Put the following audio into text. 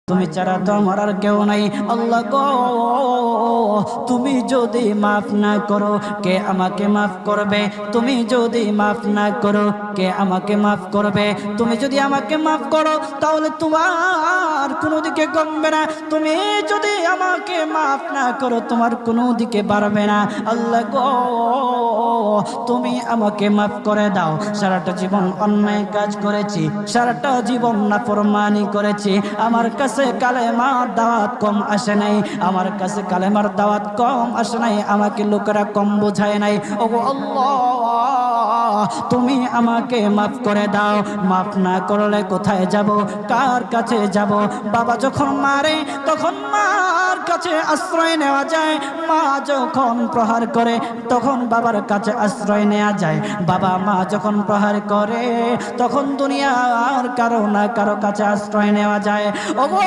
তুমি ছাড়া তো আমার আর কেউ নাই। আল্লাহ গো, তুমি যদি মাফ না করো কে আমাকে মাফ করবে? তুমি যদি মাফ না করো কে আমাকে মাফ করবে? তুমি যদি আমাকে মাফ করো তাহলে তোমার কোনো দিকে কমবে না, তুমি যদি আমাকে মাফ না করো তোমার কোনো দিকে বাড়বে না। আল্লাহ গো, তুমি আমাকে মাফ করে দাও। সারাটা জীবন অন্যায় কাজ করেছি, সারাটা জীবন নাফরমানি করেছি, আমার কাছে কালেমার দাওয়াত কম আসে নাই, আমার কাছে কালেমার দাওয়াত কম আসে নাই, আমাকে লোকেরা কম বোঝায় নাই। ওগো আল্লাহ, তুমি আমাকে মাফ করে দাও। মাফ না করলে কোথায় যাব, কার কাছে যাব? বাবা যখন মারে তখন মার কাছে আশ্রয় নেওয়া যায়, মা যখন প্রহার করে তখন বাবার কাছে আশ্রয় নেওয়া যায়, বাবা মা যখন প্রহার করে তখন দুনিয়ার কারো না কারো কাছে আশ্রয় নেওয়া যায়। ওগো